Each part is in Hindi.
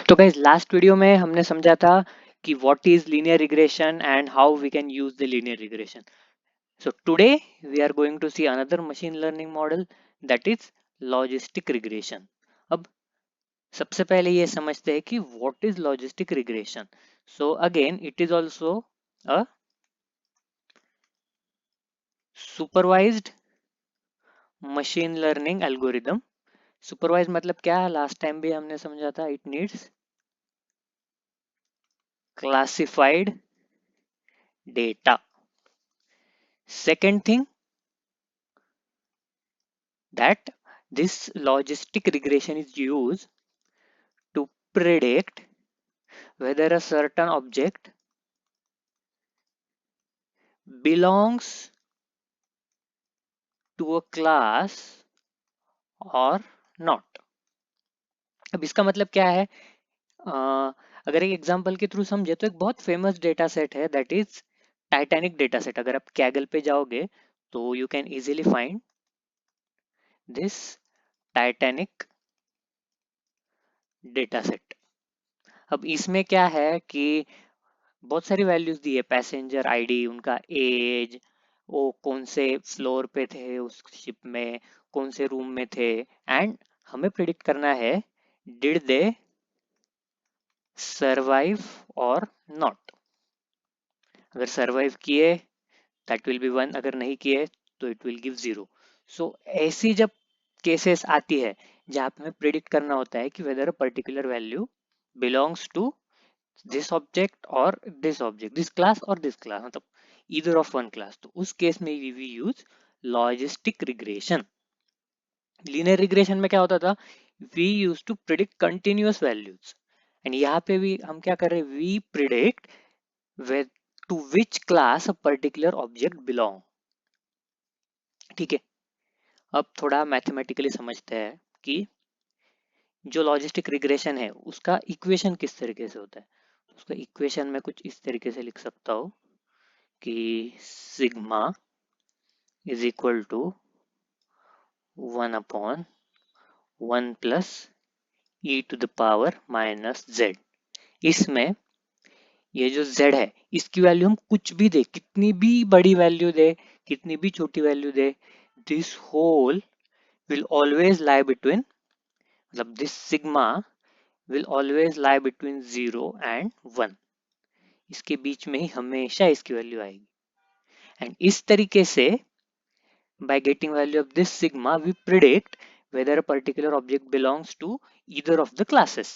तो गाइस लास्ट वीडियो में हमने समझा था कि what is linear regression and how we can use the linear regression. So today we are going to see another machine learning model, that is logistic regression. अब सबसे पहले ये समझते हैं कि what is logistic regression. So again it is also a supervised machine learning algorithm. Supervised मतलब क्या है, लास्ट टाइम भी हमने समझा था, it needs classified data. Second thing, that this logistic regression is used to predict whether a certain object belongs to a class or not. अब इसका मतलब क्या है, अगर एक एग्जांपल के थ्रू समझे तो एक बहुत फेमस डेटा सेट है, that is Titanic data set. अगर आप कैगल पे जाओगे तो you can easily find this Titanic data set. अब इसमें क्या है कि बहुत सारी वैल्यूज दी है, पैसेंजर आईडी, उनका एज, वो कौन से फ्लोर पे थे उस शिप में, कौन से रूम में थे, एंड हमें प्रिडिक्ट करना है डिड दे सरवाइव और नॉट. अगर सरवाइव किए दैट विल बी 1, अगर नहीं किए तो इट विल गिव 0. सो ऐसी जब केसेस आती है जहाँ पे हमें प्रिडिक्ट करना होता है कि whether a particular value belongs to this object और दिस ऑब्जेक्ट, दिस क्लास और दिस क्लास, मतलब either of one class, तो उस केस में we use logistic regression. Linear regression में क्या होता था, we used to predict continuous values, and यहाँ पे भी हम क्या कर रहे हैं, we predict where to which class a particular object belong. ठीक है, अब थोड़ा मैथमेटिकली समझते हैं कि जो लॉजिस्टिक रिग्रेशन है उसका इक्वेशन किस तरीके से होता है. उसका इक्वेशन में कुछ इस तरीके से लिख सकता हूँ कि sigma is equal to 1 upon 1 plus e to the power minus z. इसमें ये जो z है इसकी वैल्यू हम कुछ भी दे, कितनी भी बड़ी वैल्यू दे, कितनी भी छोटी वैल्यू दे, this whole will always lie between, मतलब this sigma will always lie between 0 and 1. इसके बीच में ही हमेशा इसकी वैल्यू आएगी. एंड इस तरीके से by getting value of this sigma we predict whether a particular object belongs to either of the classes.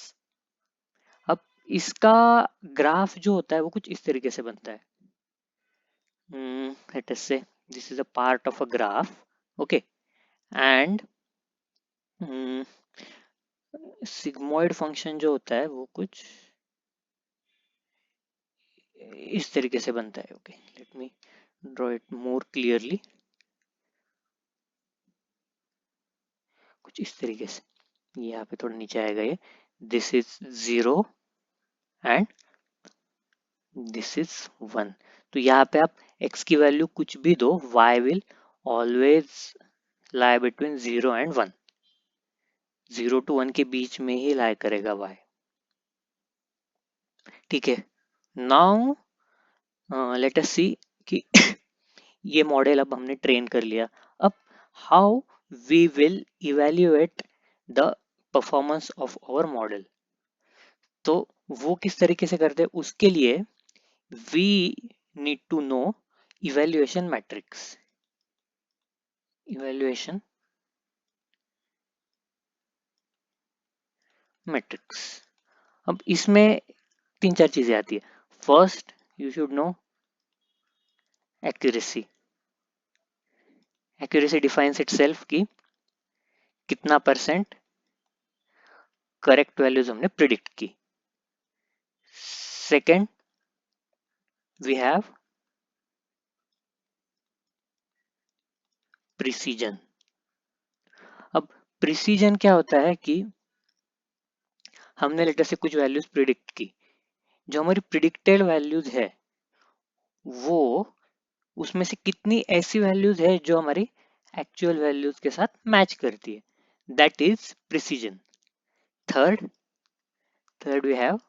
अब इसका ग्राफ जो होता है वो कुछ इस तरीके से बनता है. Let us say this is a part of a graph, okay, and sigmoid function जो होता है वो कुछ इस तरीके से बनता है. okay, let me draw it more clearly. कुछ इस तरीके से, यहाँ पे थोड़ा नीचे आएगा ये, this is 0 and this is 1. तो यहाँ पे आप x की वैल्यू कुछ भी दो, y will always lie between 0 and 1. 0 to 1 के बीच में ही लाई करेगा y. ठीक है, नाउ लेट अस सी कि ये मॉडल अब हमने ट्रेन कर लिया. अब how we will evaluate the performance of our model. तो वो किस तरीके से करते हैं, उसके लिए we need to know evaluation matrix. Evaluation matrix. अब इसमें तीन चार चीजें आती है. First, you should know accuracy. Accuracy defines itself कि कितना परसेंट करेक्ट वैल्यूज हमने प्रिडिक्ट की. Second, we have precision. अब प्रिसीजन क्या होता है कि हमने लेटर से कुछ वैल्यूज प्रिडिक्ट की, जो हमारी प्रिडिक्टेड वैल्यूज है वो उसमें से कितनी ऐसी वैल्यूज है जो हमारी एक्चुअल वैल्यूज के साथ मैच करती है, that is precision. Third, third we have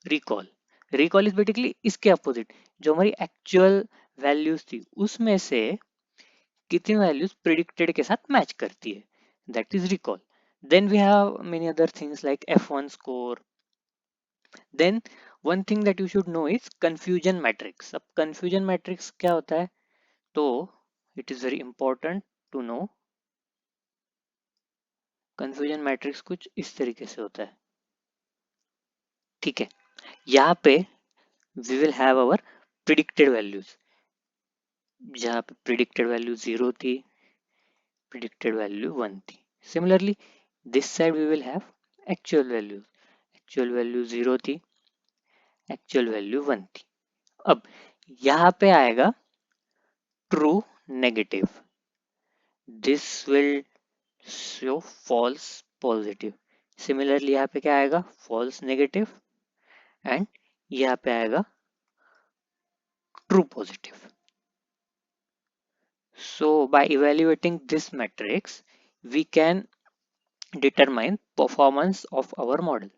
recall. Recall is basically इसके अपोजिट, जो हमारी एक्चुअल वैल्यूज थी उसमें से कितनी वैल्यूज प्रिडिक्टेड के साथ मैच करती है, that is recall. Then we have many other things like F1 score. Then one thing that you should know is confusion matrix. अब कंफ्यूजन मैट्रिक्स क्या होता है, तो it is very important to know. Confusion matrix कुछ इस तरीके से होता है, ठीक है। यहाँ पे we will have our predicted values, जहाँ पे प्रिडिक्टेड वैल्यू 0 थी, प्रिडिक्टेड वैल्यू 1 थी। Similarly this side we will have actual values, actual value 0 थी, एक्चुअल वैल्यू 1 थी। अब यहाँ पे आएगा true negative, this will show false positive. Similarly यहाँ पे क्या आएगा, फॉल्स नेगेटिव, एंड यहाँ पे आएगा true positive. So by evaluating this matrix, we can determine performance of our model,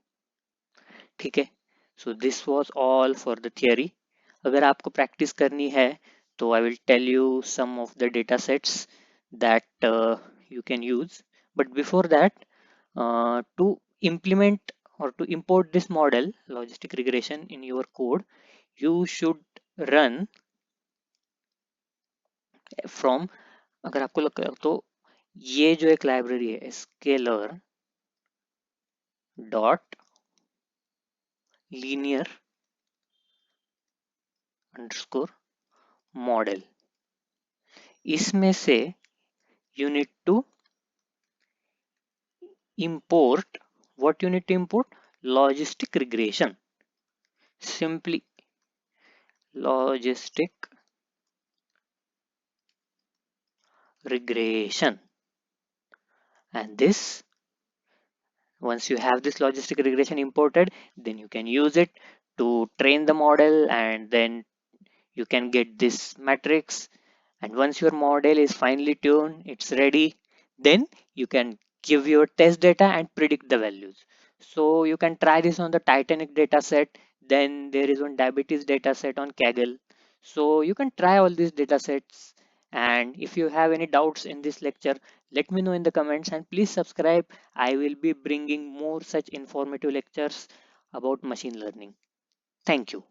ठीक है। So this was all for the theory. अगर आपको प्रैक्टिस करनी है तो I will tell you some of the data sets that you can use. But before that, to implement or to import this model, logistic regression, in your code, you should run from, अगर आपको लगता है तो ये जो एक लाइब्रेरी है scaler dot linear underscore model, इसमें से you need to import, what you need to import, logistic regression, simply logistic regression. And this, once you have this logistic regression imported, then you can use it to train the model, and then you can get this matrix. And once your model is finely tuned, it's ready, then you can give your test data and predict the values. So you can try this on the Titanic data set. Then there is one diabetes data set on Kaggle. So you can try all these data sets. And if you have any doubts in this lecture, let me know in the comments, and please subscribe. I will be bringing more such informative lectures about machine learning. Thank you.